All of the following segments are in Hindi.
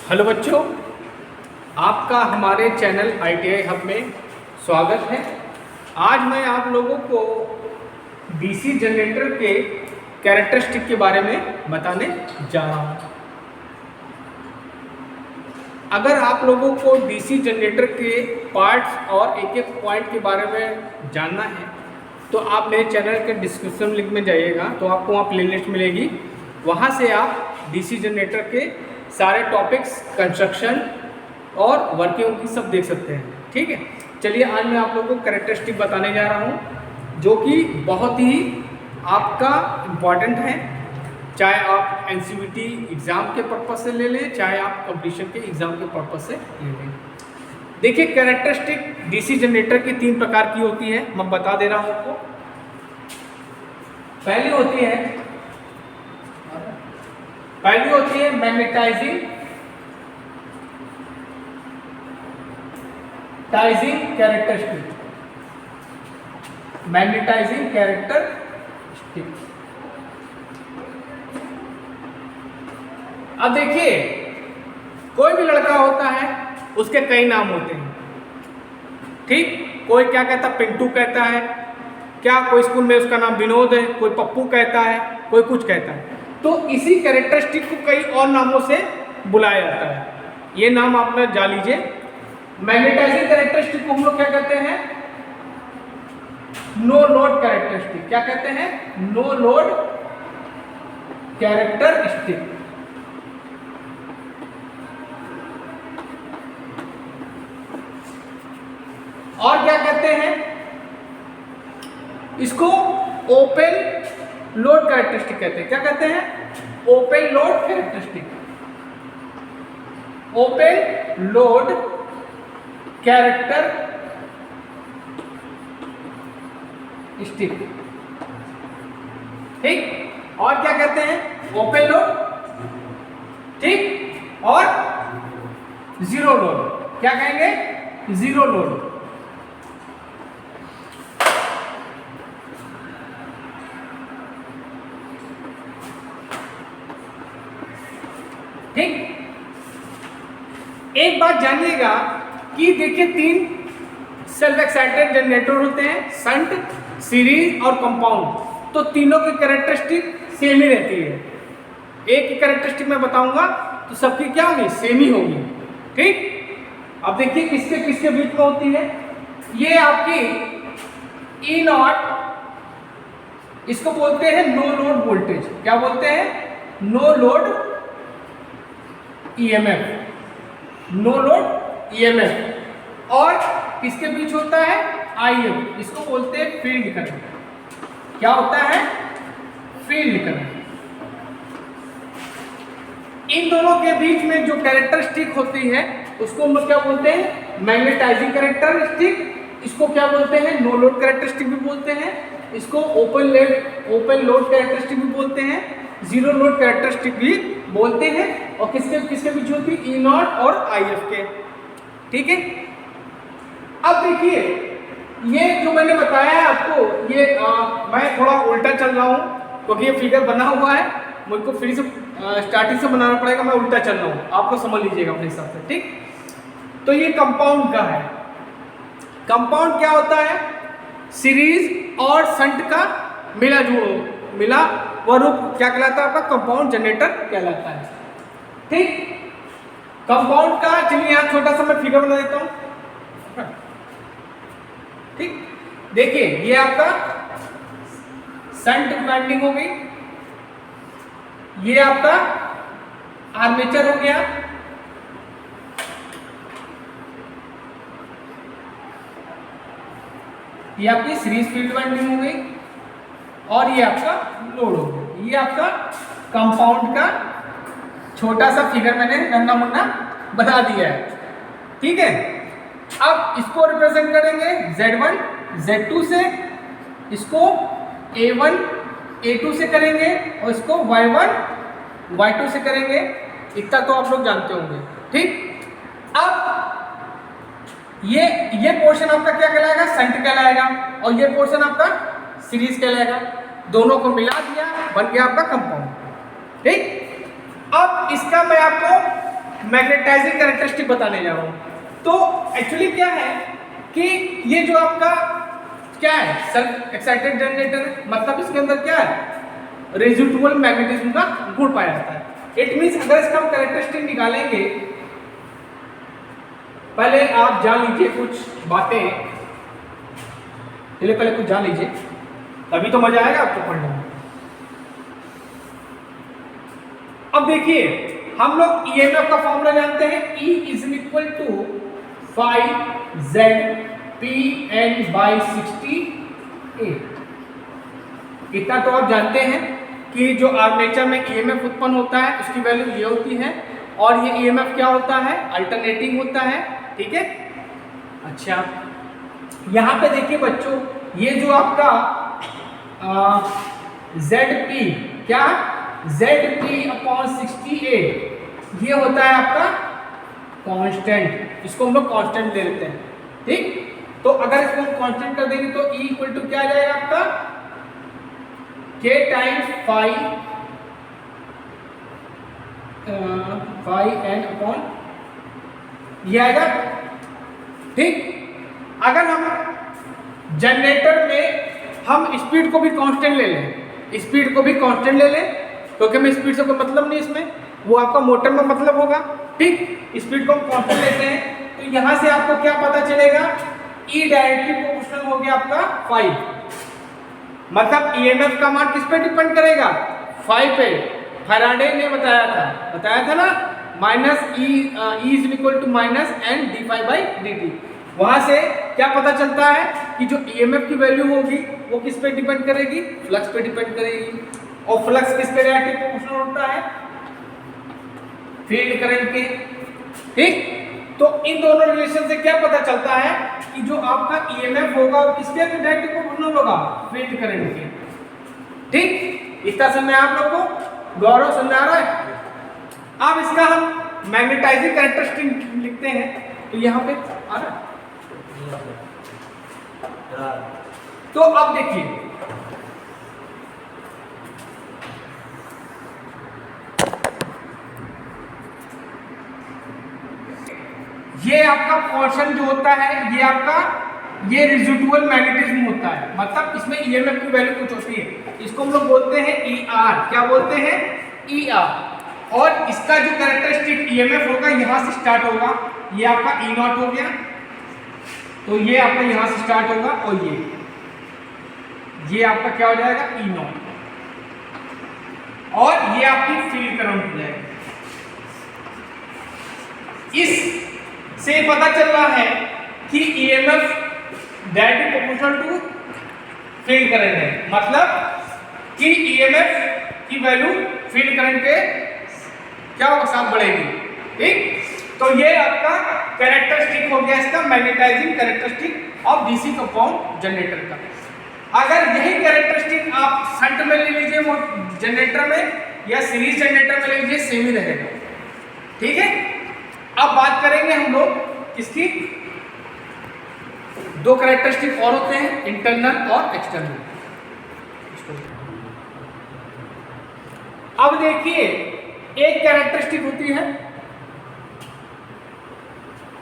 हेलो बच्चों, आपका हमारे चैनल ITI हब में स्वागत है। आज मैं आप लोगों को डीसी जनरेटर के कैरेक्टरिस्टिक के बारे में बताने जा रहा हूँ। अगर आप लोगों को डीसी जनरेटर के पार्ट्स और एक एक पॉइंट के बारे में जानना है तो आप मेरे चैनल के डिस्क्रिप्शन लिंक में जाइएगा तो आपको वहाँ प्लेलिस्ट मिलेगी। वहाँ से आप डीसी जनरेटर के सारे टॉपिक्स, कंस्ट्रक्शन और वर्किंग की सब देख सकते हैं। ठीक है, चलिए आज मैं आप लोगों को कैरेक्टरिस्टिक बताने जा रहा हूँ जो कि बहुत ही आपका इम्पॉर्टेंट है, चाहे आप NCVT एग्ज़ाम के पर्पज़ से ले लें, चाहे आप कंपटीशन के एग्ज़ाम के पर्पज़ से ले लें। देखिए, कैरेक्टरिस्टिक डीसी जनरेटर की 3 प्रकार की होती है, मैं बता दे रहा हूँ आपको। पहली होती है मैग्नेटाइजिंग कैरेक्टरिस्टिक। Magnetising characteristic. अब देखिए, कोई भी लड़का होता है उसके कई नाम होते हैं। ठीक, कोई क्या कहता है, पिंटू कहता है, क्या कोई स्कूल में उसका नाम विनोद है, कोई पप्पू कहता है, कोई कुछ कहता है। तो इसी कैरेक्टरिस्टिक को कई और नामों से बुलाया जाता है। ये नाम आप जा लीजिए। मैग्नेटाइजिंग कैरेक्टरिस्टिक को हम लोग क्या कहते हैं? No load characteristic. क्या कहते हैं? No load characteristic. और क्या कहते हैं इसको? ओपन लोड कैरेक्टरिस्टिक कहते हैं। क्या कहते हैं? Open load characteristic. Open load characteristic. ठीक, और क्या कहते हैं? Open load. ठीक, और जीरो लोड। क्या कहेंगे? Zero load. ठीक, एक बात जानिएगा कि देखिए 3 सेल्फ एक्साइटेड जनरेटर होते हैं, शंट, सीरीज और कंपाउंड। तो तीनों की कैरेक्टरिस्टिक सेम ही रहती है। एक की कैरेक्टरिस्टिक मैं बताऊंगा तो सबकी क्या होगी? सेम ही होगी। ठीक, अब देखिए किसके किसके बीच में होती है। ये आपकी E0, इसको बोलते हैं नो लोड वोल्टेज। क्या बोलते हैं? No load EMF। No load EMF। और किसके बीच होता है? IF। इसको बोलते हैं फील्ड करंट। क्या होता है? Field current. इन दोनों के बीच में जो कैरेक्टरिस्टिक होती है उसको हम लोग क्या बोलते हैं? Magnetising characteristic. इसको क्या बोलते हैं? नो लोड कैरेक्टरिस्टिक भी बोलते हैं। इसको ओपन लोड कैरेक्टरिस्टिक भी बोलते हैं, जीरो लोड कैरेक्टरिस्टिक भी बोलते हैं। और किसके किसके बीच होती है? E0 और IF के। ठीक है, अब देखिए ये जो मैंने बताया है आपको, ये मैं थोड़ा उल्टा चल रहा हूँ क्योंकि ये फिगर बना हुआ है, मुझको फिर से स्टार्टिंग से बनाना पड़ेगा। मैं उल्टा चल रहा हूँ, आप लोग समझ लीजिएगा अपने हिसाब से। ठीक, तो ये कंपाउंड का है। कंपाउंड क्या होता है? सीरीज और शंट का मिला वह रूप क्या कहलाता है? आपका कंपाउंड जनरेटर कहलाता है। ठीक, कंपाउंड का, चलिए यहां छोटा सा मैं फिगर बना देता हूं। ठीक, देखिए ये आपका शंट वाइंडिंग हो गई, ये आपका आर्मेचर हो गया, ये आपकी सीरीज फील्ड वाइंडिंग हो गई, और ये आपका लोड हो गया। ये आपका कंपाउंड का छोटा सा फिगर मैंने नन्ना मुन्ना बना दिया है। ठीक है, अब इसको रिप्रेजेंट करेंगे Z1 Z2 से, इसको A1 A2 से करेंगे, और इसको Y1 Y2 से करेंगे। इतना तो आप लोग जानते होंगे। ठीक, अब ये पोर्शन आपका क्या कहलाएगा? शंट कहलाएगा, और ये पोर्शन आपका सीरीज कहलाएगा। दोनों को मिला दिया, बन गया आपका कंपाउंड। ठीक, अब इसका मैं आपको मैग्नेटाइजिंग कैरेक्टरिस्टिक बताने जा रहा हूँ। तो एक्चुअली क्या है कि ये जो आपका क्या है सेल्फ एक्साइटेड जनरेटर है, मतलब इसके अंदर क्या है रेजिडुअल मैग्नेटिज्म का गुण पाया जाता है। इट मींस अगर इसका हम कैरेक्टरिस्टिक निकालेंगे, पहले आप जान लीजिए कुछ बातें, पहले कुछ जान लीजिए, तभी तो मजा आएगा आपको पढ़ने में। अब देखिए हम लोग ईएमएफ का फॉर्मूला जानते हैं, E is equal to 5ZPN/68। इतना तो आप जानते हैं कि जो आर्मेचर में ईएमएफ उत्पन्न होता है उसकी वैल्यू ये होती है, और ये ईएमएफ क्या होता है अल्टरनेटिंग होता है, ठीक है। अच्छा यहाँ पे देखिए बच्चों, ये जो आपका ZP क्या ZP/68 ये होता है आपका कांस्टेंट, इसको हम लोग कांस्टेंट ले लेते हैं, ठीक। तो अगर इसको हम कांस्टेंट कर देंगे तो E इक्वल टू क्या आ जाएगा आपका K टाइम्स 5N/, ये आएगा, ठीक। अगर हम जनरेटर में हम स्पीड को भी कांस्टेंट ले लें, स्पीड को भी कांस्टेंट ले लें, क्योंकि हमें स्पीड से कोई मतलब नहीं इसमें, वो आपका मोटर में मतलब होगा, ठीक। स्पीड को हम कांस्टेंट लेते हैं तो यहां से आपको क्या पता चलेगा, E डायरेक्टली प्रोपोर्शनल हो गया आपका 5, मतलब ईएमएफ का मान किस पे डिपेंड करेगा 5 पे। फैराडे ने बताया था ना -E is equal to -N/d∅/dt। वहां से क्या पता चलता है कि जो ईएमएफ की वैल्यू होगी वो किस पे डिपेंड करेगी, फ्लक्स पे डिपेंड करेगी, और फ्लक्स किस पे डायरेक्टली प्रोपोर्शनल होता है फील्ड करंट के, ठीक। तो इन दोनों रिलेशन से क्या पता चलता है कि जो आपका ईएमएफ होगा वो किसके डायरेक्टली प्रोपोर्शनल होगा फील्ड करंट के, ठीक। इतना समझ आप लोग को गौरव समझा रहा है। अब इसका हम मैग्नेटाइजिंग कैरेक्टरिस्टिक लिखते हैं, तो यहाँ पे आ रहा है। तो अब देखिए ये आपका पोर्शन जो होता है ये आपका ये रेजिडुअल मैग्नेटिज्म होता है, मतलब इसमें ईएमएफ की वैल्यू कुछ होती है, इसको हम लोग बोलते हैं ER, क्या बोलते हैं ER। और इसका जो कैरेक्टरिस्टिक ईएमएफ होगा यहां से स्टार्ट होगा, ये आपका E0 हो गया, तो ये आपका यहां से स्टार्ट होगा, और ये आपका क्या हो जाएगा E0, और ये आपकी फील्ड करंट हो जाएगी। इस से पता चल रहा है कि EMF directly proportional to field current है, मतलब कि ईएमएफ की वैल्यू फील्ड करंट के क्या होगा साथ बढ़ेगी, ठीक। तो ये आपका कैरेक्टरिस्टिक हो गया इसका magnetising characteristic of DC compound generator का। अगर यही कैरेक्टरिस्टिक आप शंट में ले लीजिए वो जनरेटर में, या सीरीज जनरेटर में ले लीजिए, सेम ही रहेगा, ठीक है। अब बात करेंगे हम लोग किसकी, दो कैरेक्टरिस्टिक और होते हैं इंटरनल और एक्सटर्नल। अब देखिए एक कैरेक्टरिस्टिक होती है,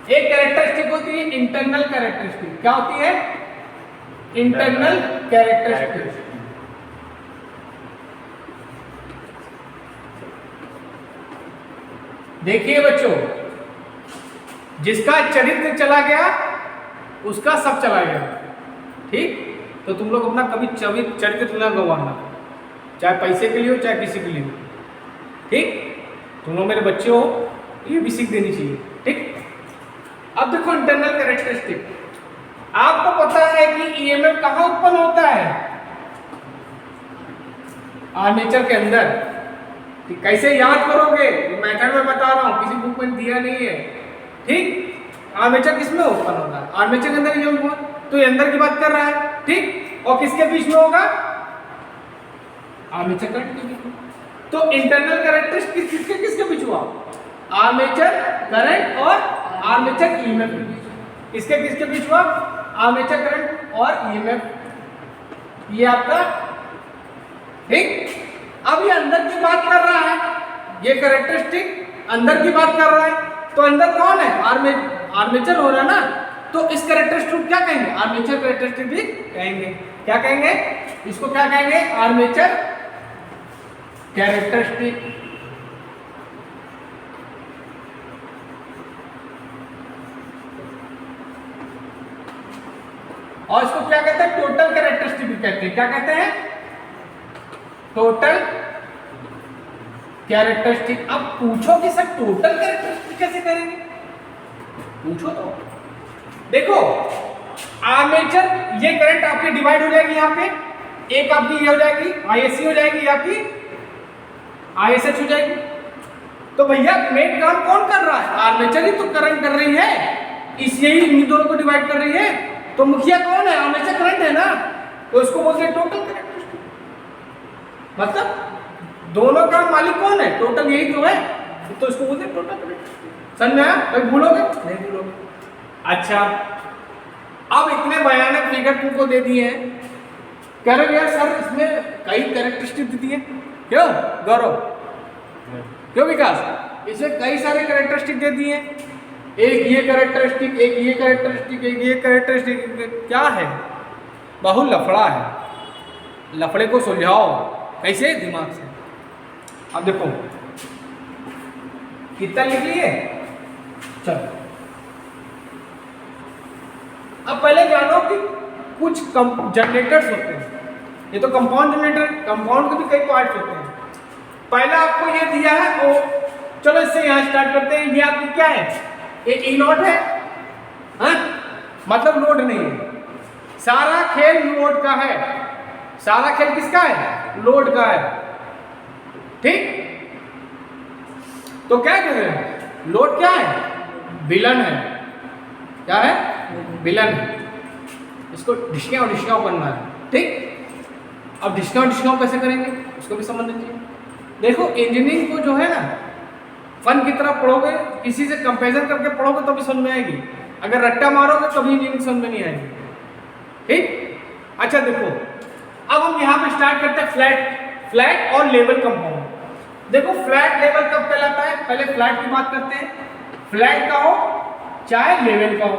एक कैरेक्टरिस्टिक होती है इंटरनल कैरेक्टरिस्टिक। क्या होती है इंटरनल कैरेक्टरिस्टिक। देखिए बच्चों, जिसका चरित्र चला गया उसका सब चला गया, ठीक। तो तुम लोग अपना कभी चरित्र न गंवाना, चाहे पैसे के लिए हो चाहे किसी के लिए हो, ठीक। तुम लोग मेरे बच्चे हो, ये भी सीख देनी चाहिए, ठीक। अब देखो इंटरनल कैरेक्टरिस्टिक, आपको पता है कि ईएमएफ कहाँ उत्पन्न होता है आर्मेचर के अंदर, ठीक। कैसे याद करोगे, मेथड में बता रहा हूँ, किसी बुक में दिया नहीं है, ठीक। आर्मेचर किसमें उत्पन्न होता है, आर्मेचर के अंदर ये हुआ, तो ये अंदर की बात कर रहा है, ठीक। और किसके बीच में होगा आर्मेचर करंट के बीच में। तो इंटरनल कैरेक्टरिस्टिक किसके बीच हुआ, आर्मेचर करंट और आर्मेचर ईएमएफ के बीच। इसके किसके बीच हुआ, आर्मेचर करंट और ईएमएफ, ये आपका, ठीक। अब ये अंदर की बात कर रहा है, ये कैरेक्टरिस्टिक अंदर की बात कर रहा है, तो अंदर कौन है? आर्मेचर हो रहा है ना, तो इस कैरेक्टरिस्टिक क्या कहेंगे? आर्मेचर कैरेक्टरिस्टिक भी कहेंगे। क्या कहेंगे इसको? क्या कहेंगे? Armature characteristic. और इसको क्या कहते हैं? टोटल कैरेक्टरिस्टिक भी कहते हैं। क्या कहते हैं? Total characteristic. अब पूछो कि सर टोटल कैरेक्टरिस्टिक कैसे करेंगे? पूछो तो। देखो आर्मेचर, ये करंट आपकी डिवाइड हो जाएगी, यहाँ पे एक आपकी ये हो जाएगी आईएससी हो जाएगी, ये आपकी आईएसएच हो जाएगी। तो भैया मेन काम कौन कर रहा है? आर्मेचर ही तो करंट कर रही है, इसलिए इन दोनों को डिवाइड कर रही है। तो मुखिया कौन है? आर्मेचर करंट है ना, तो इसको बोलते हैं टोटल कैरेक्टरिस्टिक। मतलब दोनों का मालिक कौन है? टोटल यही तो है, तो इसको बोलते हैं टोटल कैरेक्टरिस्टिक। समझ में आया? कभी भूलोगे नहीं? भूलोगे। अच्छा, अब इतने भयानक फिगर तुमको दे दिए हैं, कह रहे यार सर इसमें कई कैरेक्टरिस्टिक दी है। क्यों गौरव? क्यों विकास? इसमें कई सारे कैरेक्टरिस्टिक दे दिए हैं, एक ये कैरेक्टरिस्टिक, एक ये कैरेक्टरिस्टिक, एक ये कैरेक्टरिस्टिक। क्या है? बहुत लफड़ा है। लफड़े को सुलझाओ कैसे? दिमाग से। अब देखो कितना लिख लिए, चलो अब पहले जानो कि कुछ जनरेटर्स होते हैं। ये तो कंपाउंड जनरेटर, कंपाउंड के भी कई पार्ट्स होते हैं। पहला आपको ये दिया है, ओ चलो इससे यहाँ स्टार्ट करते हैं। ये आपकी क्या है? ये ई नॉट है, हाँ? मतलब लोड नहीं है। सारा खेल लोड का है। सारा खेल किसका है? लोड का है। ठीक, तो क्या कर रहे हैं? लोड क्या है? विलन है। क्या है? विलन है। इसको डिस्काउंट करना है। ठीक, अब डिस्काउंट कैसे करेंगे उसको भी समझ लीजिए। देखो इंजीनियरिंग को जो है ना, फन की तरह पढ़ोगे, किसी से कंपेरिजन करके पढ़ोगे तो भी समझ में आएगी। अगर रट्टा मारोगे तो भी इंजीनियरिंग समझ में नहीं आएगी। ठीक, अच्छा देखो अब हम यहाँ पे स्टार्ट करते हैं फ्लैट और लेवल कंपाउंड। देखो फ्लैट लेवल कब कहलाता है? पहले फ्लैट की बात करते हैं। फ्लैट का हो चाहे लेवल का हो,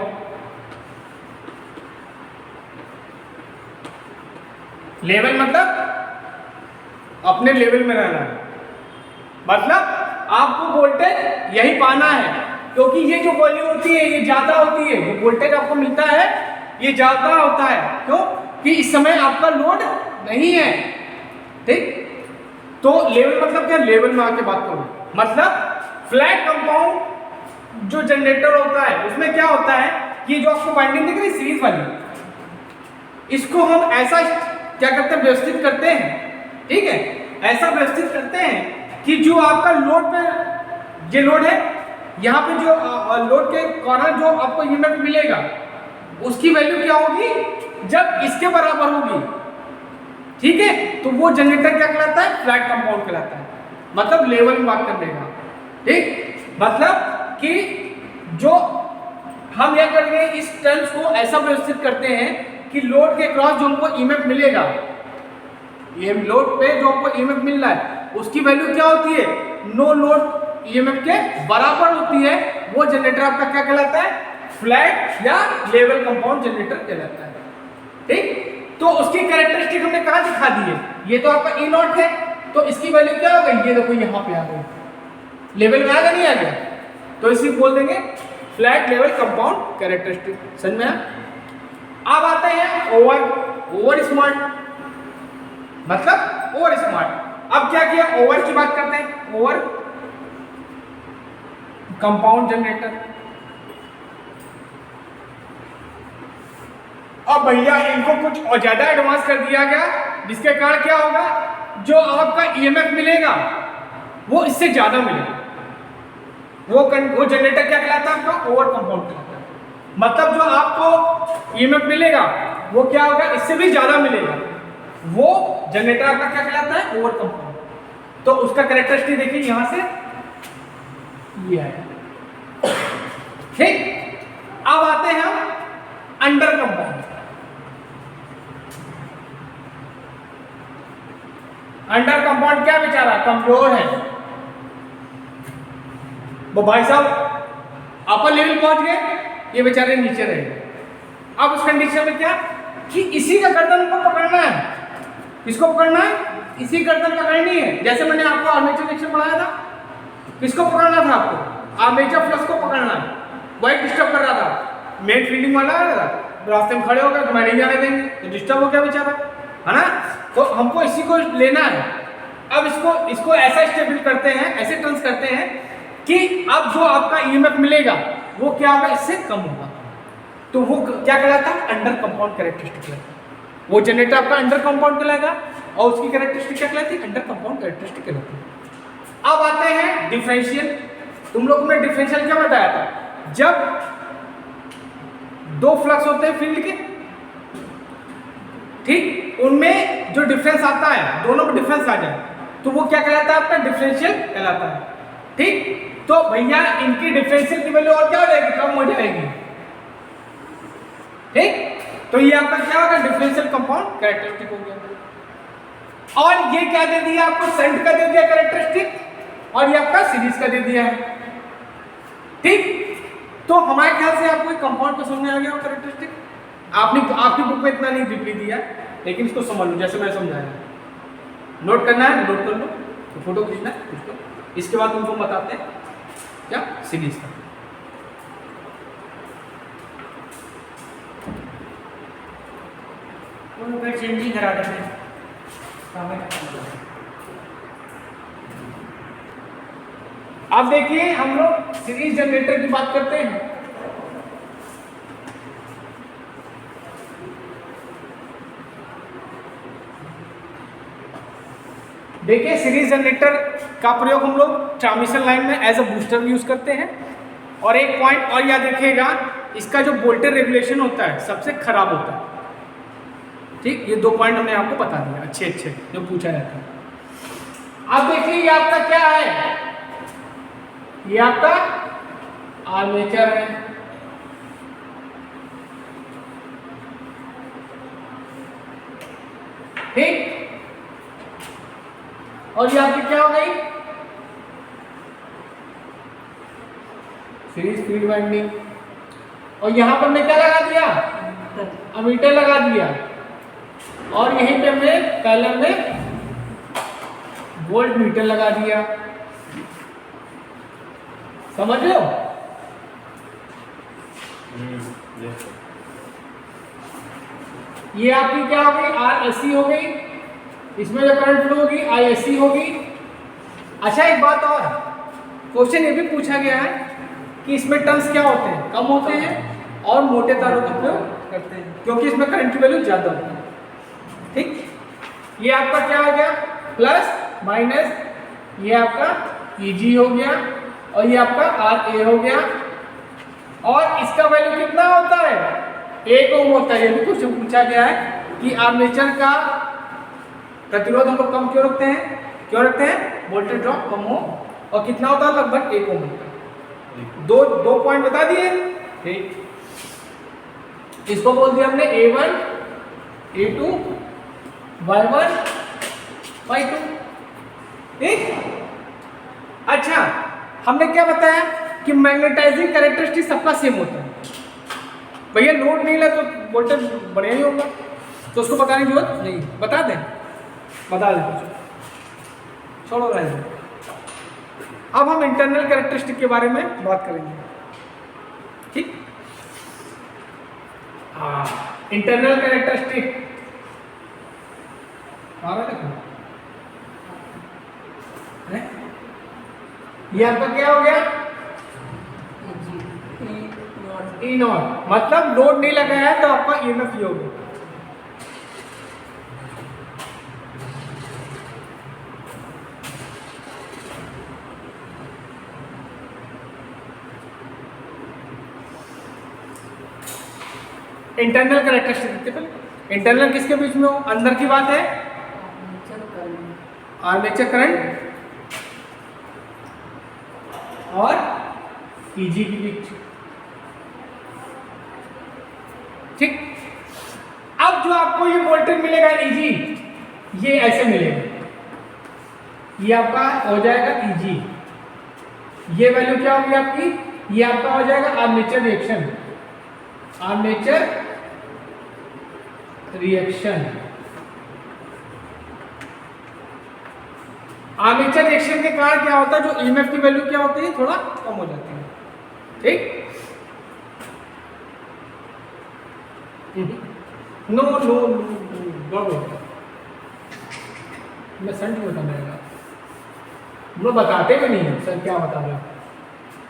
लेवल मतलब अपने लेवल में रहना है। मतलब आपको वोल्टेज यही पाना है, क्योंकि ये जो वैल्यू होती है ये ज्यादा होती है, जो वोल्टेज आपको मिलता है ये ज्यादा होता है। क्यों? कि इस समय आपका लोड नहीं है। ठीक, तो लेवल मतलब क्या? लेवल में आके बात करो। मतलब फ्लैट कंपाउंड जो जनरेटर होता है उसमें क्या होता है कि जो आपको वाइंडिंग दिख रही सीरीज वाली, इसको हम ऐसा क्या करते हैं? व्यवस्थित करते हैं। ठीक है, ऐसा व्यवस्थित करते हैं कि जो आपका लोड पे, ये लोड है, यहाँ पे जो लोड के कारण जो आपको यूनिट मिलेगा उसकी वैल्यू क्या होगी? जब इसके बराबर होगी। ठीक है, तो वो जनरेटर क्या कहलाता है? फ्लैट कंपाउंड कहलाता है। मतलब लेवल में बात कर देगा। ठीक, मतलब कि जो हम क्या करेंगे, इस टर्म्स को ऐसा व्यवस्थित करते हैं कि लोड के क्रॉस जो हमको ईएमएफ मिलेगा, ये लोड पे जो आपको ईएमएफ मिल रहा है उसकी वैल्यू क्या होती है? नो लोड ईएमएफ के बराबर होती है। वो जनरेटर आपका क्या कहलाता है? फ्लैट या लेवल कंपाउंड जनरेटर कहलाता है। ठीक, तो उसकी कैरेक्टरिस्टिक हमने कहाँ दिखा दी है? ये तो आपका ई नॉट है, तो इसकी वैल्यू क्या हो गई? ये देखो यहाँ पे आ गई। लेवल में आ गया, नहीं आ गया? तो इसी बोल देंगे फ्लैट लेवल कंपाउंड कैरेक्टरिस्टिक। समझ में आया? अब आते हैं ओवर स्मार्ट, मतलब ओवर स्मार्ट। अब क्या किया? ओवर की बात करते हैं। Over compound generator. अब भैया इनको कुछ और ज्यादा एडवांस कर दिया गया, जिसके कारण क्या होगा? जो आपका ईएमएफ मिलेगा वो इससे ज्यादा मिलेगा। वो जनरेटर क्या कहलाता है? आपका ओवर कंपाउंड कहलाता है। मतलब जो आपको ईएमएफ मिलेगा वो क्या होगा? इससे भी ज्यादा मिलेगा। वो जनरेटर आपका क्या कहलाता है? Over compound. तो उसका कैरेक्टरिस्टिक देखिए यहां से ये है। ठीक, अब आते हैं हम अंडर कंपाउंड। अंडर कंपाउंड क्या बेचारा? कमजोर है। वो भाई साहब अपर लेवल पहुंच गए, ये बेचारे नीचे रहे। अब उस कंडीशन में क्या कि इसी का गर्दन को पकड़ना है। किसको पकड़ना है? इसी गर्दन पकड़नी है। जैसे मैंने आपको आर्मेचर सेक्शन पढ़ाया था, किसको पकड़ना था? आपको आर्मेचर फ्लक्स को पकड़ना है। वही डिस्टर्ब कर रहा था, मेन फील्डिंग वाला आ रहा था, रास्ते में खड़े हो गए तो मैं नहीं जाने देंगे, तो डिस्टर्ब हो गया बेचारा, है ना। तो हमको इसी को लेना है। अब इसको ऐसा स्टेबल करते हैं, ऐसे टर्न्स करते हैं कि अब जो आपका ईएमएफ मिलेगा वो क्या होगा? इससे कम होगा। तो वो क्या कहलाता है? अंडर कंपाउंड कैरेक्टरिस्टिक कहलाता है। वो जनरेटर आपका अंडर कंपाउंड कहलाएगा और उसकी कैरेक्टरिस्टिक क्या कहलाती है? अंडर कंपाउंड कैरेक्टरिस्टिक कहलाती है। अब आते हैं डिफरेंशियल। तुम लोगों ने डिफरेंशियल क्या बताया था? जब दो फ्लक्स होते हैं फील्ड के, ठीक, उनमें जो डिफरेंस आता है, दोनों में डिफरेंस आ जाए तो वो क्या कहलाता है? आपका डिफरेंशियल कहलाता है। ठीक, तो भैया इनकी डिफरेंशियल की वैल्यू और क्या हो जाएगी? कम हो जाएगी। ठीक, तो ये आपका क्या होगा? डिफरेंशियल कंपाउंड कैरेक्टरिस्टिक हो गया। और ये क्या दे दिया आपको? शंट का दे दिया कैरेक्टरिस्टिक, और ये आपका सीरीज का दे दिया है। ठीक, तो हमारे ख्याल से आपको एक कंपाउंड को समझ में आ गया हो कैरेक्टरिस्टिक। आपकी बुक में इतना नहीं डीपली दिया, लेकिन इसको समझ लो जैसे मैं समझाया। नोट करना है नोट कर लो, तो फोटो खींचना है खींच लो। इसके बाद तुमको बताते हैं क्या? सीरीज का। चेंजिंग करा देते हैं। अब देखिए हम लोग सीरीज जनरेटर की बात करते हैं। देखिए सीरीज जनरेटर का प्रयोग हम लोग ट्रांसमिशन लाइन में एज अ बूस्टर यूज करते हैं। और एक पॉइंट और याद रखिएगा, इसका जो वोल्टेज रेगुलेशन होता है सबसे खराब होता है। ठीक, ये 2 पॉइंट हमने आपको बता दिया अच्छे जो पूछा जाता है। अब देखिए ये आपका क्या है? ये आपका आर्मेचर है। ठीक, और ये आपकी क्या हो गई? Series field winding. और यहां पर मैं क्या लगा दिया? अमीटर लगा दिया। और यहीं पे हमने पैरेलल में वोल्ट मीटर लगा दिया। समझ लो। ये आपकी क्या हो गई? RSC हो गई। इसमें जो करंट फ्लो होगी ISC होगी। अच्छा एक बात और, क्वेश्चन ये भी पूछा गया है कि इसमें टर्न्स क्या होते हैं? कम होते हैं और मोटे तारों का प्रयोग करते हैं, क्योंकि इसमें करंट की वैल्यू ज्यादा होती है। ठीक, ये आपका क्या हो गया? प्लस माइनस, ये आपका EG हो गया और ये आपका RA हो गया। और इसका वैल्यू कितना होता है? 1 ओम होता है। ये भी क्वेश्चन पूछा गया है कि आर्मेचर का प्रतिरोध हम लोग कम क्यों रखते हैं? क्यों रखते हैं? वोल्टेज ड्रॉप कम हो। और कितना होता है? लगभग 1 ओम होता है। दो पॉइंट बता दिए। ठीक, इसको बोल दिया हमने A1 A2 Y1 Y2। ठीक, अच्छा हमने क्या बताया कि मैग्नेटाइजिंग कैरेक्टरिस्टिक सबका सेम होता है। भैया लोड नहीं लगा तो वोल्टेज बढ़िया ही होगा, तो उसको बताने की जरूरत नहीं। बता दें, बता दें, छोड़ो रहे। अब हम इंटरनल कैरेक्टरिस्टिक के बारे में बात करेंगे। ठीक, इंटरनल कैरेक्टरिस्टिक ये आपका क्या हो गया? E0, मतलब लोड नहीं लगाया है तो आपका EMF ही होगा। इंटरनल कैरेक्टरिस्टिक देखते पहले। इंटरनल किसके बीच में हो? अंदर की बात है आर्मेचर करंट और EG के बीच। ठीक, अब जो आपको ये वोल्टेज मिलेगा EG, ये ऐसे मिलेगा। ये आपका हो जाएगा EG। ये वैल्यू क्या होगी आपकी, ये आपका हो जाएगा armature reaction, armature reaction. Armature reaction के कारण क्या होता है, जो ईएमएफ की वैल्यू क्या होती है, थोड़ा कम हो जाती है। ठीक, नो नो नो, मैं संट में बताऊंगा, वो बताते भी नहीं है सर क्या बता रहे हो,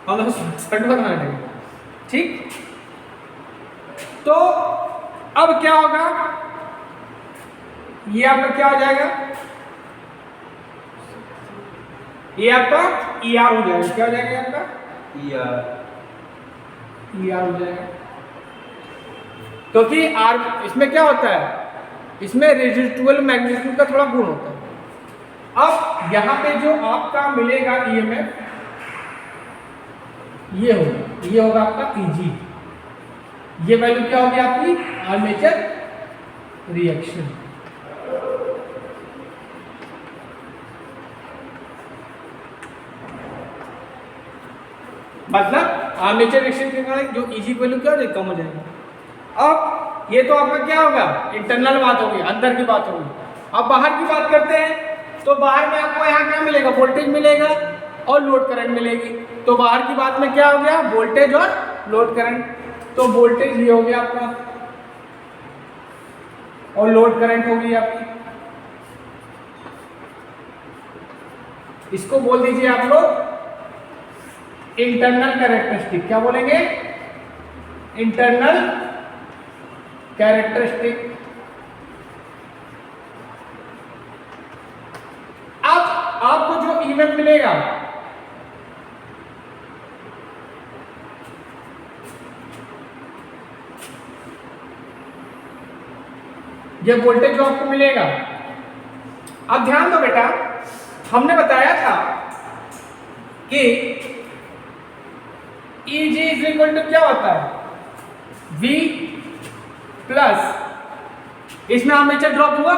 हम संट बताने लगे। ठीक, तो अब क्या होगा, ये आपका क्या हो जाएगा, ये आपका ER हो जाएगा। क्या हो जाएगा आपका ER हो जाएगा, क्योंकि R इसमें क्या होता है, इसमें रेजिस्टिवल मैग्नेटिज्म का थोड़ा गुण होता है। अब यहां पे जो आपका मिलेगा EMF, ये होगा आपका EG, ये वैल्यू क्या होगी आपकी आर्मेचर रिएक्शन। मतलब आर्मेचर रिएक्शन के कारण जो EG वैल्यू क्या हो जाएगी, कम हो जाएगी। अब ये तो आपका क्या होगा, इंटरनल बात होगी, अंदर की बात होगी। अब बाहर की बात करते हैं, तो बाहर में आपको यहाँ क्या मिलेगा, वोल्टेज मिलेगा और लोड करंट मिलेगी। तो बाहर की बात में क्या हो गया, वोल्टेज और लोड करंट। तो वोल्टेज ये हो गया आपका और लोड करंट होगी आपकी, इसको बोल दीजिए आप लोग इंटरनल कैरेक्टरिस्टिक। क्या बोलेंगे, इंटरनल कैरेक्टरिस्टिक। अब आपको जो ईएमएफ मिलेगा, ये वोल्टेज जो आपको मिलेगा, अब ध्यान दो बेटा, हमने बताया था कि EG इज इक्वल टू क्या होता है, V प्लस, इसमें आर्मेचर ड्रॉप हुआ,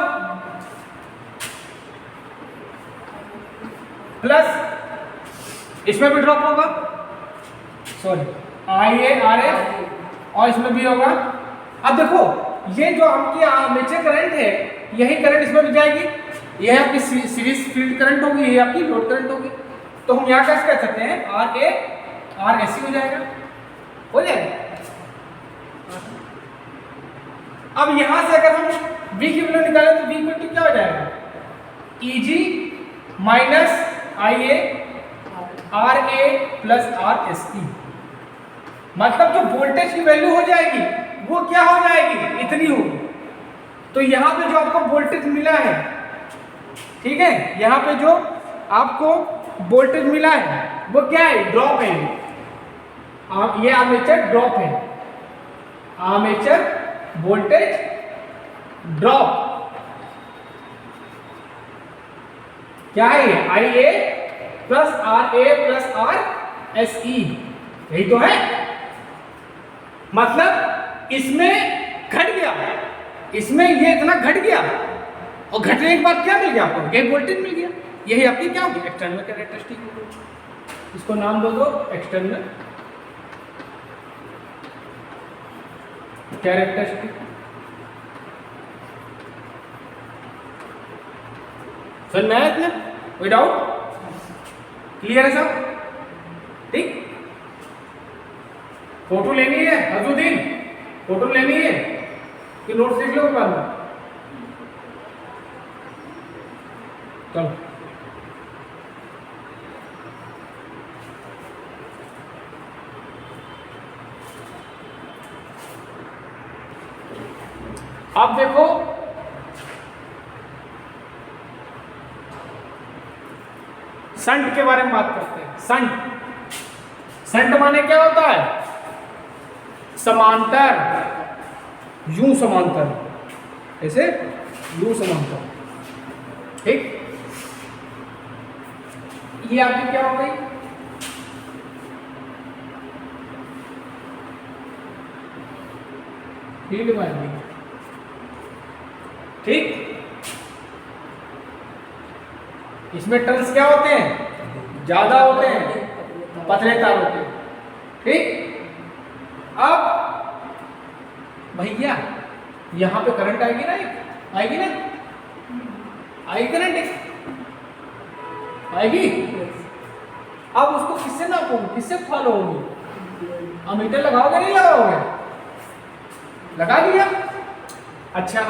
प्लस इसमें भी ड्रॉप होगा, सॉरी IA RF, और इसमें भी होगा। अब देखो ये जो आपकी आर्मेचर करंट है, यही करंट इसमें भी जाएगी, यह आपकी सीरीज फील्ड करंट होगी, यही आपकी लोड करंट होगी। तो हम यहाँ कैसे कह सकते हैं, RA RSC हो जाएगा, हो जाएगा। अब यहां से अगर हम V की वैल्यू निकालें तो V इक्वल टू क्या हो जाएगा, EG minus IA RA plus RSE। मतलब जो वोल्टेज की वैल्यू हो जाएगी वो क्या हो जाएगी, इतनी होगी। तो यहाँ पे जो आपको वोल्टेज मिला है, ठीक है, यहाँ पे जो आपको वोल्टेज मिला है वो क्या है, ड्रॉप है, ये आर्मेचर ड्रॉप है, आर्मेचर वोल्टेज ड्रॉप क्या है, IA plus RA plus RSE, यही तो है। मतलब इसमें घट गया, इसमें ये इतना घट गया, और घटने के बाद क्या मिल गया आपको, ये वोल्टेज मिल गया। यही आपकी क्या होगी, एक्सटर्नल कैरेक्टरिस्टिक। इसको नाम दो एक्सटर्नल कैरेक्टरिस्टिक। समझ में आया इतना, कोई डाउट, क्लियर है सब, ठीक। फोटो लेनी है अजुद्दीन, फोटो लेनी है कि नोट्स लिख लो बाद में, चलो। अब देखो संट के बारे में बात करते हैं। संट, संट माने क्या होता है, समांतर, यूं समांतर, ऐसे यूं समांतर, ठीक। ये आपकी क्या हो गई, फील्ड वाइंडिंग, ठीक। इसमें टर्न्स क्या होते हैं, ज्यादा होते हैं, पतले तार होते हैं। ठीक, अब भैया यहाँ पे करंट आएगी ना, एक आएगी ना, आएगी करंट एक आएगी। अब उसको किससे नापोगे, किससे फॉलो होगी? अमीटर लगाओगे नहीं लगाओगे? लगा दिया। अच्छा,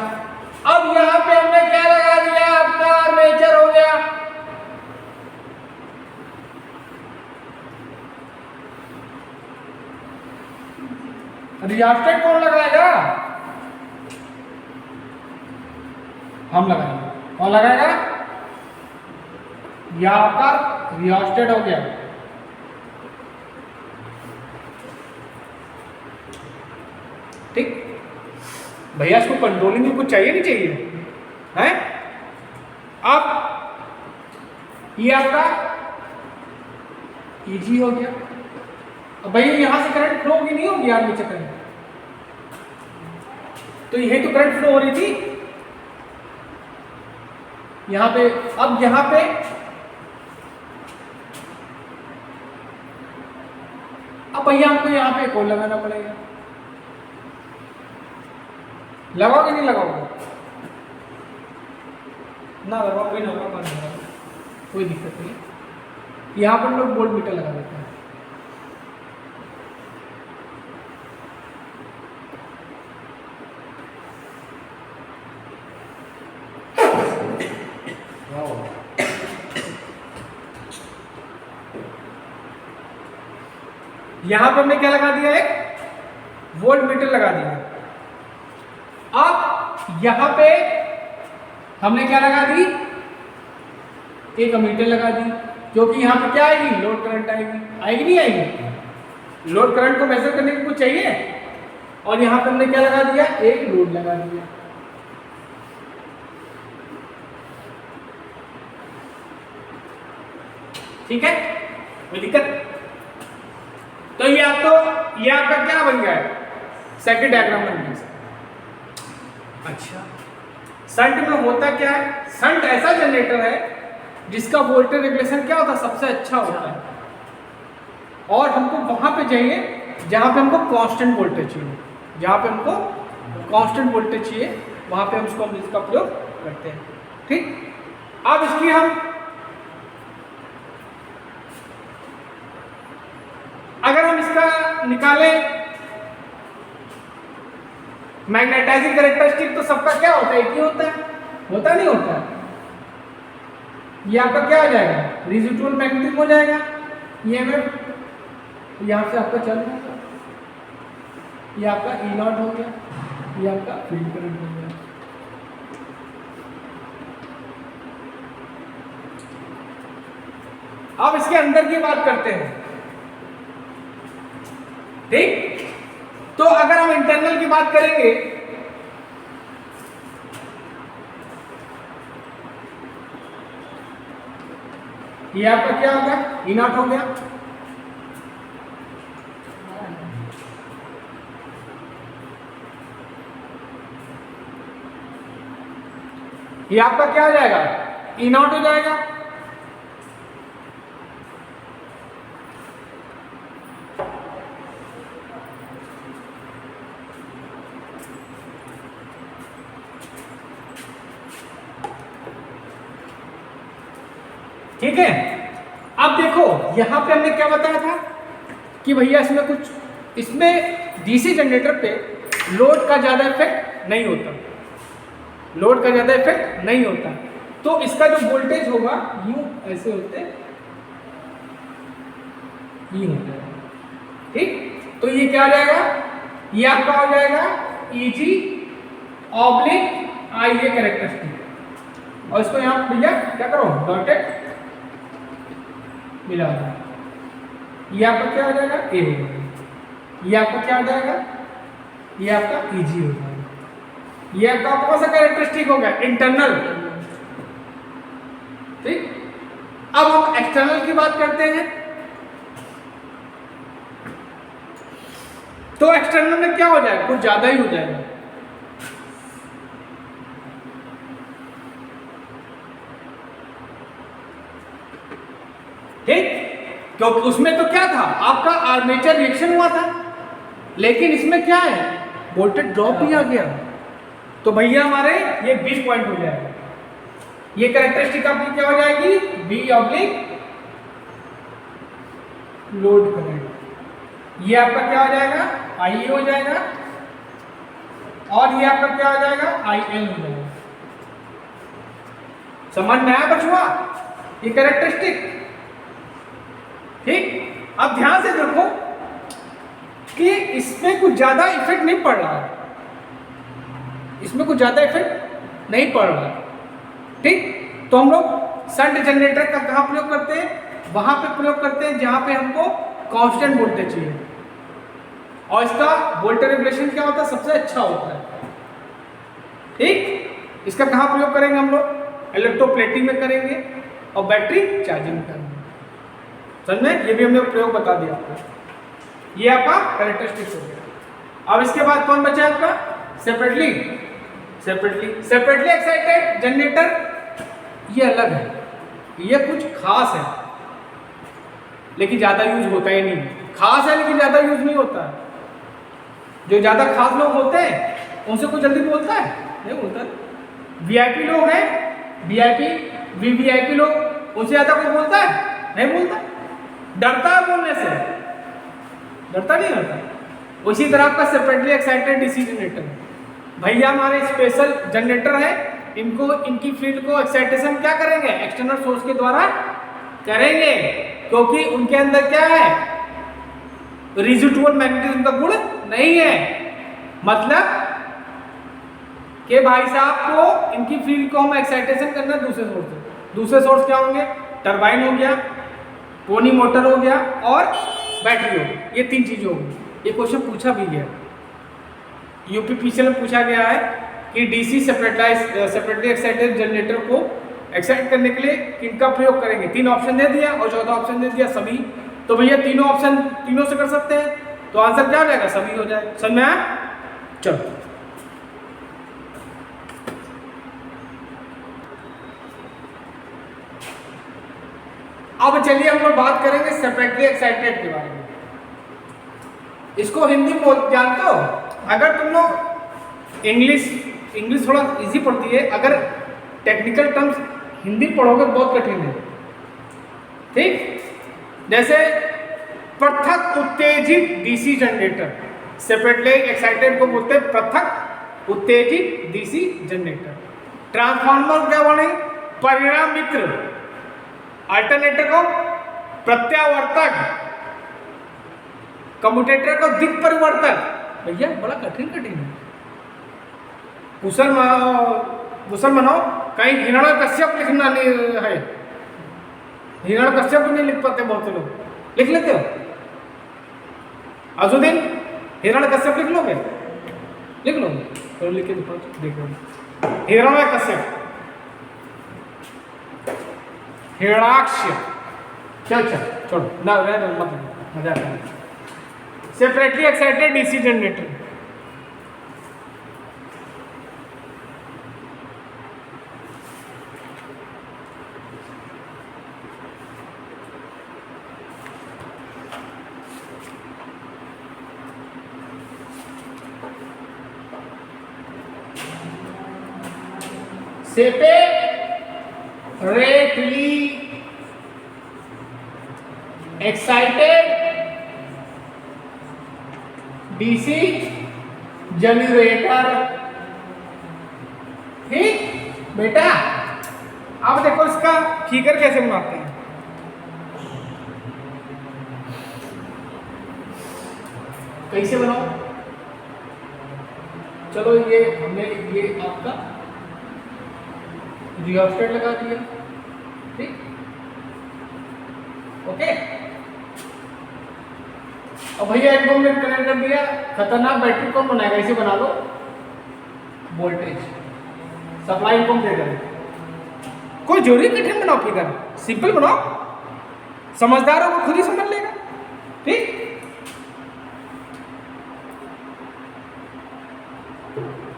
अब यहाँ पे हमने क्या लगा दिया, आपका आर्मेचर हो गया। रियास्टेट कौन लगाएगा? हम लगाएंगे। कौन लगाएगा? यह आपका रियास्टेट हो गया। ठीक भैया, इसको कंट्रोलिंग में कुछ चाहिए नहीं चाहिए है? अब ये आपका ईजी हो गया। अब भैया यहां से करंट फ्लो होगी नहीं होगी यार नीचे करंट, तो यही तो करंट फ्लो हो रही थी यहां पे। अब यहां पे अब भैया हमको यहां पे कौन लगाना पड़ेगा? लगाओगे नहीं लगाओगे? ना लगाओगे ना लगाओगे, कोई दिक्कत नहीं। यहाँ पर लोग वोल्ट मीटर लगा देते हैं। यहाँ पे हमने क्या लगा दिया, एक वोल्ट मीटर लगा दिया। अब यहां पे हमने क्या लगा दी, एक अमीटर लगा दी, क्योंकि यहां पे क्या आएगी, लोड करंट आएगी। आएगी नहीं आएगी? लोड करंट को मेजर करने के कुछ चाहिए, और यहां पे हमने क्या लगा दिया, एक लोड लगा दिया। ठीक है, कोई दिक्कत? तो ये आपका क्या बन गया है, सर्किट डायग्राम बन गया। अच्छा, शंट में होता क्या है? शंट ऐसा जनरेटर है जिसका वोल्टेज रेगुलेशन क्या होता है, सबसे अच्छा होता है। और हमको वहां पे चाहिए जहां पे हमको कांस्टेंट वोल्टेज चाहिए, जहां पे हमको कांस्टेंट वोल्टेज चाहिए, वहां पे हम इसका प्रयोग करते हैं। ठीक, अब इसकी हम अगर हम इसका निकालें मैग्नेटाइजिंग कैरेक्टरिस्टिक, तो सबका क्या होता है, एक ही होता है, होता नहीं होता है। ये आपका क्या हो जाएगा, रेजिडुअल मैग्नेटिज्म हो जाएगा। ये यहां से आपका चल जाएगा, ये आपका ई नॉट हो गया, ये आपका फील्ड करंट हो गया। अब इसके अंदर की बात करते हैं। ठीक, तो अगर हम इंटरनल की बात करेंगे, ये आपका क्या होगा, ई नॉट हो गया। ये आपका क्या हो जाएगा, ई नॉट हो जाएगा। ठीक है, अब देखो यहां पे हमने क्या बताया था कि भैया इसमें कुछ, इसमें डीसी जनरेटर पे लोड का ज्यादा इफेक्ट नहीं होता, लोड का ज्यादा इफेक्ट नहीं होता। तो इसका जो वोल्टेज होगा यूं ऐसे होते ये होता है। ठीक, तो ये क्या आ जाएगा, ये आपका हो जाएगा easy oblique I a characteristic, और इसको यहां भैया क्या करो, डॉटेड मिला दो। ये आपका क्या हो जाएगा, ए हो जाएगा। ये आपका क्या हो जाएगा, ये आपका ईजी हो जाएगा। ये आपका कौन सा कैरेक्टरिस्टिक हो गया, इंटरनल। ठीक, अब हम एक्सटर्नल की बात करते हैं। तो एक्सटर्नल में क्या हो जाएगा, कुछ ज्यादा ही हो जाएगा। ठीक, क्योंकि उसमें तो क्या था, आपका आर्मेचर रिएक्शन हुआ था, लेकिन इसमें क्या है, वोल्टेज ड्रॉप भी आ गया। तो भैया हमारे ये 20 पॉइंट हो जाएगा। ये कैरेक्टरिस्टिक आपकी क्या हो जाएगी, बी ऑब्लिक लोड करंट। ये आपका क्या हो जाएगा, आई हो जाएगा, और ये आपका क्या हो जाएगा, आई एल हो जाएगा। समझ में आया बचुआ ये कैरेक्टरिस्टिक? ठीक, अब ध्यान से देखो कि इसमें कुछ ज्यादा इफेक्ट नहीं पड़ रहा है, इसमें कुछ ज्यादा इफेक्ट नहीं पड़ रहा है। ठीक, तो हम लोग शंट जनरेटर का कहां प्रयोग करते हैं, वहां पे प्रयोग करते हैं जहां पे हमको कांस्टेंट वोल्टेज चाहिए, और इसका वोल्टेज रेगुलेशन क्या होता है, सबसे अच्छा होता है। ठीक, इसका कहां प्रयोग करेंगे हम लोग, इलेक्ट्रोप्लेटिंग में करेंगे और बैटरी चार्जिंग में करेंगे। समझ में, ये भी हमने प्रयोग बता दिया आपको। ये आपका कैरेक्टरिस्टिक हो गया। अब इसके बाद कौन बचा आपका, सेपरेटली एक्साइटेड जनरेटर। ये अलग है, ये कुछ खास है, लेकिन ज्यादा यूज होता ही नहीं। खास है लेकिन ज्यादा यूज नहीं होता है। जो ज्यादा खास लोग होते हैं उनसे कोई जल्दी बोलता है, नहीं बोलता। वीआईपी लोग हैं, वीआईपी वीवीआईपी लोग, उनसे ज्यादा कोई बोलता है, नहीं बोलता, डरता है बोलने से, डरता नहीं डरता। उसी तरह आपका सेपरेटली एक्साइटेड डीसी जनरेटर, भैया हमारे स्पेशल जनरेटर है, इनको इनकी फील्ड को एक्साइटेशन क्या करेंगे, एक्सटर्नल सोर्स के द्वारा करेंगे, क्योंकि उनके अंदर क्या है, रेजिडुअल मैग्नेटिज्म का गुण नहीं है। मतलब कि भाई साहब को इनकी फील्ड को हम एक्साइटेशन करना है दूसरे सोर्स से। दूसरे सोर्स क्या होंगे, टरबाइन हो गया, पोनी मोटर हो गया और बैटरी हो गई, ये तीन चीजें होंगी। ये क्वेश्चन पूछा भी गया, यूपीपीसीएल में पूछा गया है कि डीसी सेपरेटली एक्साइटेड जनरेटर को एक्साइट करने के लिए किनका प्रयोग करेंगे। तीन ऑप्शन दे दिया और चौथा ऑप्शन दे दिया सभी। तो भैया तीनों ऑप्शन तीनों से कर सकते हैं, तो आंसर क्या हो जाएगा, सभी हो जाएगा। समझ में आया? चलो अब चलिए हम लोग बात करेंगे सेपरेटली एक्साइटेड के बारे में। इसको हिंदी में जानते हो, अगर तुम लोग इंग्लिश थोड़ा इजी पड़ती है, अगर टेक्निकल टर्म्स हिंदी पढ़ोगे बहुत कठिन है। ठीक, जैसे पृथक उत्तेजित डीसी जनरेटर, सेपरेटली एक्साइटेड को बोलते हैं पृथक उत्तेजित डीसी जनरेटर। ट्रांसफार्मर क्या बने, परिणाम मित्र, अल्टरनेटर को प्रत्यावर्तक, कम्यूटेटर को दिक् परिवर्तक। भैया बड़ा कठिन है। कुशल मनो, कहीं हिरण्यकश्यप लिखना नहीं है, हिरण्यकश्यप नहीं लिख पाते बहुत से लोग, लिख लेते हो अजुद्दीन, हिरण्यकश्यप लिख लोगे, लिख लोगे, चलो लिख के देखो, हिरण्यकश्यप, हिरण्याक्ष, चल छोड़ो ना, मतलब मजा आता है। Separately excited DC generator, separately excited DC generator. ठीक बेटा, अब देखो इसका फिगर कैसे बनाते हैं। कैसे बनाओ, चलो ये हमने ये आपका रियोस्टेट लगा दिया। ठीक, ओके। अब भैया एक मिनट कनेक्ट कर दिया, खतरनाक बैटरी कौन बनाएगा, इसे बना लो, वोल्टेज सप्लाई कौन देगा। कोई जरूरी कठिन बनाओ फिगर, सिंपल बनाओ, समझदार हो खुद ही समझ लेगा। ठीक,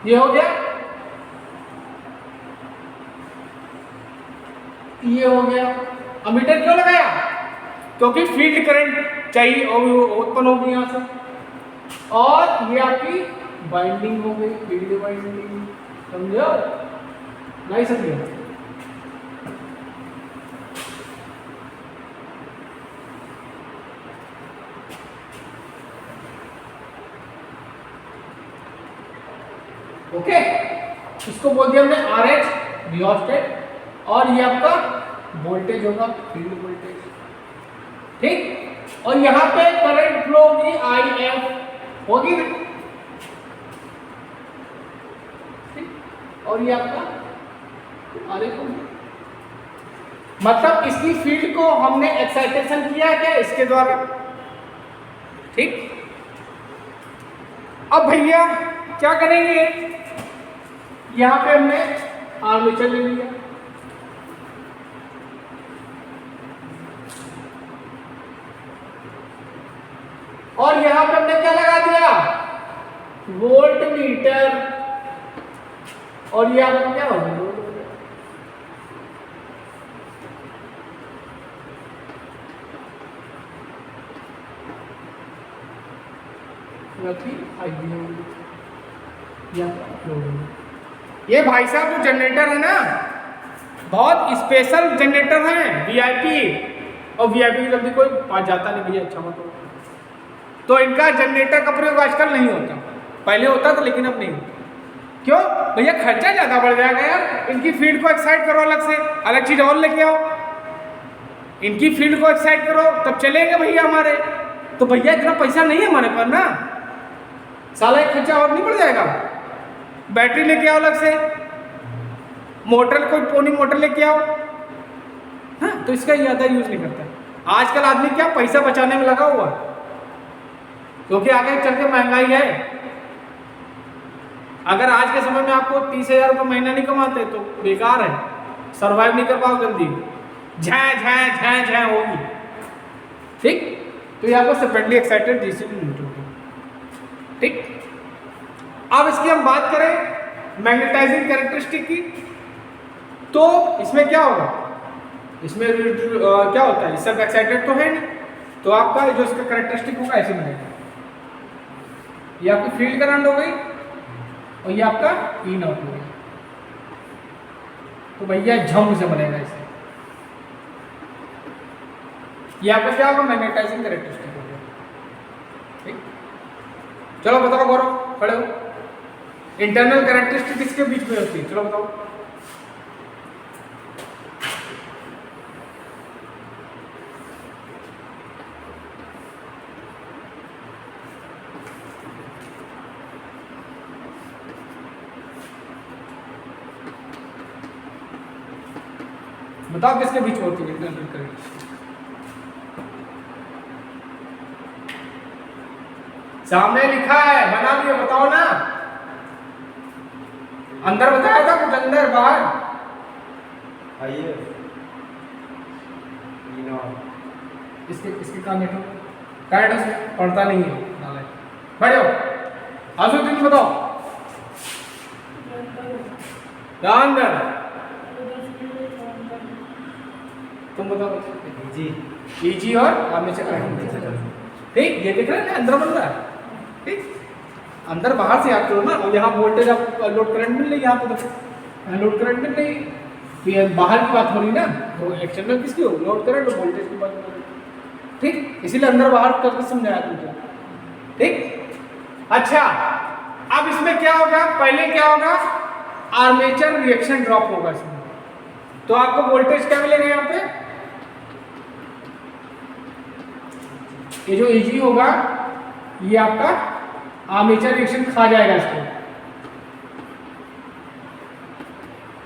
ये हो गया, ये हो गया। अमीटर क्यों लगाया, क्योंकि फील्ड करंट चाहिए और वो उत्पन्न होगी यहाँ से। और ये आपकी बाइंडिंग हो गई, फील्ड बाइंडिंग, समझो नहीं समझे? ओके, इसको बोल दिया हमने RH रियोस्टेट, और ये आपका वोल्टेज होगा, फील्ड वोल्टेज, ठीक। और यहाँ पे करंट फ्लो होगी IF होगी ना, ठीक। और ये आपका RF होगी, मतलब इसकी फील्ड को हमने एक्साइटेशन किया क्या इसके द्वारा, ठीक। अब भैया क्या करेंगे, यहां पे हमने आर्मेचर ले लिया, और यहां पे हमने क्या लगा दिया, वोल्ट मीटर, और ये आपका क्या होगा, ये भाई साहब जो जनरेटर है ना, बहुत स्पेशल जनरेटर है, वीआईपी, और वीआईपी जल्दी कोई पास जाता नहीं भैया, अच्छा मत हो। तो इनका जनरेटर का प्रयोग आजकल नहीं होता, पहले होता था लेकिन अब नहीं होता। क्यों भैया, खर्चा ज़्यादा बढ़ जाएगा यार, इनकी फील्ड को एक्साइट करो अलग से, अलग चीज़ और लेके आओ, इनकी फील्ड को एक्साइट करो तब चलेंगे भैया हमारे। तो भैया इतना पैसा नहीं है हमारे पास ना, साला एक खर्चा और नहीं बढ़ जाएगा, बैटरी लेके आओ अलग से, मोटर, कोई पोनी मोटर लेके आओ, हाँ। तो इसका ज़्यादा यूज नहीं करता आजकल आदमी, क्या पैसा बचाने में लगा हुआ, क्योंकि आगे चल के महंगाई है। अगर आज के समय में आपको 30,000 रुपये महीना नहीं कमाते तो बेकार है, सर्वाइव नहीं कर पाओ जल्दी, झै झै झै झै होगी, ठीक। तो ये आपको सेपरेटली एक्साइटेड डीसी मोटर, ठीक। अब इसकी हम बात करें मैग्नेटाइजिंग कैरेक्टरिस्टिक की, तो इसमें क्या होगा, इसमें क्या होता है, सब एक्साइटेड तो है नहीं, तो आपका जो इसका कैरेक्टरिस्टिक होगा ऐसे बनेगा, ये आपकी फील्ड करंट हो गई और ये आपका ई नॉट हो गया, तो भैया झम से बनेगा इसे, ये आपका क्या होगा, मैग्नेटाइजिंग कैरेक्टरिस्टिक हो गया, ठीक। चलो बताओ गौरव, खड़े हो, इंटरनल कैरेक्टरिस्टिक किसके बीच में होती है, चलो बताओ। बताओ किसके बीच में होती है इंटरनल कैरेक्टरिस्टिक, सामने लिखा है, बना दिया, बताओ ना, अंदर बताया था कुछ, अंदर बाहर, इसके इसके का नेटवर्क कार्ड से पढ़ता नहीं है, खड़े हो, आंसू तुम बताओ, क्या अंदर, तुम बताओ, ईजी और आर्मेचर करंट, ठीक। ये दिख रहा है ना, अंदर बन रहा है, ठीक। अंदर बाहर से आप करो ना, और यहाँ वोल्टेज आप लोड करंट मिल रही है, यहाँ पे देखो लोड करंट मिल रही है, तो ये बाहर की बात हो रही ना, तो एक्सटर्नल किसकी हो, लोड करंट और वोल्टेज की बात हो रही, ठीक। इसीलिए अंदर बाहर करके समझाया तुमको, ठीक। अच्छा, अब इसमें क्या होगा, पहले क्या होगा, आर्मेचर रिएक्शन ड्रॉप होगा इसमें, तो आपको वोल्टेज क्या मिलेगा यहाँ पे, ये जो ईजी होगा ये आपका आर्मेचर रिएक्शन खा जाएगा इसको,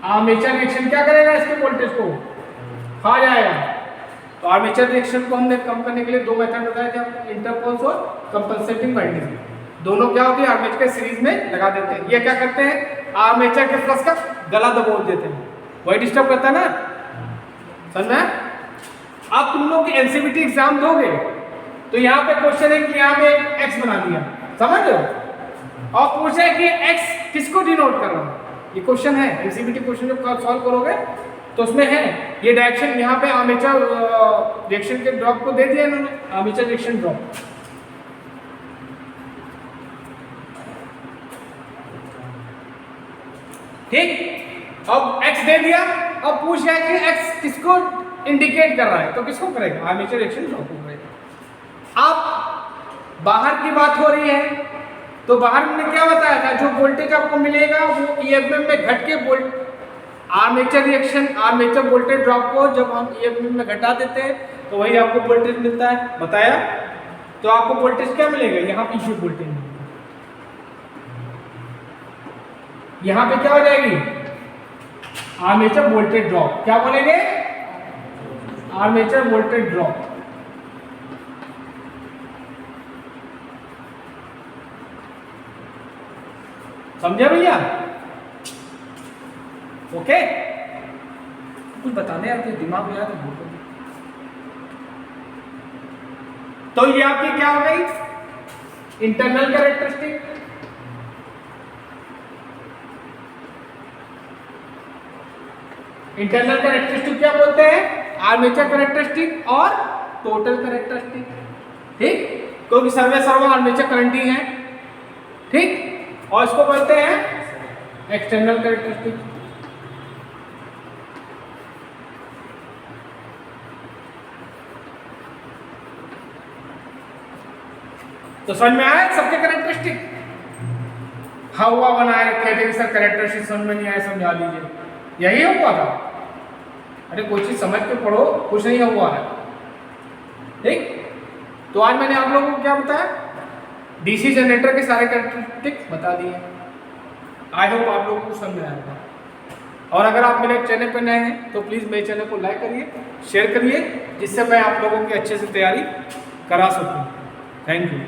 आर्मेचर रिएक्शन क्या करेगा, इसके वोल्टेज को खा जाएगा। तो आर्मेचर रिएक्शन को हमने कम करने के लिए दो मेथड बताए थे आपको, इंटरपोल्स और कंपनसेटिंग वाइंडिंग, दोनों क्या होती है, आर्मेचर के सीरीज में लगा देते हैं। ये क्या करते हैं, आर्मेचर के फ्लक्स का गला दबोच देते हैं, वही डिस्टर्ब करता है ना, समझ में। अब तुम लोग एनसीबीटी एग्जाम दोगे तो यहाँ पे क्वेश्चन है कि यहाँ पे एक्स बना दिया, समझ लो, और पूछा है कि एक्स किसको डिनोट कर रहा हूँ, ये क्वेश्चन है एनसीबीटी क्वेश्चन, जब सॉल्व करोगे तो उसमें है ये डायरेक्शन, यहाँ पे आर्मेचर रिएक्शन के ड्रॉप को दे दिया इन्होंने, आर्मेचर रिएक्शन ड्रॉप। ठीक, अब x दे दिया। अब पूछ रहा है कि x किसको इंडिकेट कर रहा है, तो किसको करेगा, आर्मेचर रिएक्शन ड्रॉप को करेगा। अब बाहर की बात हो रही है, तो बाहर मैंने क्या बताया था, जो वोल्टेज आपको मिलेगा वो ईएमएफ में घट के armature reaction, armature voltage drop को जब हम ईएमएफ में घटा देते हैं तो वही आपको वोल्टेज मिलता है, बताया। तो आपको वोल्टेज क्या मिलेगा, यहाँ पे इशू वोल्टेज मिलेगा, यहाँ पे क्या हो जाएगी, आर्मेचर वोल्टेज ड्रॉप। क्या बोलेंगे, आर्मेचर वोल्टेज ड्रॉप। समझे भैया, ओके। कुछ बताने आपके दिमाग में आया तो बोल दो। तो ये आपकी क्या हो गई, इंटरनल कैरेक्टरिस्टिक। इंटरनल कैरेक्टरिस्टिक क्या बोलते हैं, आर्मेचर कैरेक्टरिस्टिक और टोटल कैरेक्टरिस्टिक। ठीक, क्योंकि सर्वे सर्वा आर्मेचर करंट ही है। ठीक, और इसको बोलते हैं एक्सटर्नल कैरेक्टरिस्टिक। तो समझ में आया सबके कैरेक्टरिस्टिक। हवा बनाए रखे थे सर, कैरेक्टरिस्टिक समझ में नहीं आया, समझा लीजिए, यही हुआ था। अरे कोई चीज समझ के पढ़ो, कुछ नहीं हुआ है। ठीक, तो आज मैंने आप लोगों को क्या बताया, डीसी जनरेटर के सारे कैरेक्टरिस्टिक बता दिए। आई होप आप लोगों को समझ आएगा। और अगर आप मेरे चैनल पर नए हैं तो प्लीज़ मेरे चैनल को लाइक करिए, शेयर करिए, जिससे मैं आप लोगों की अच्छे से तैयारी करा सकूँ। Thank you.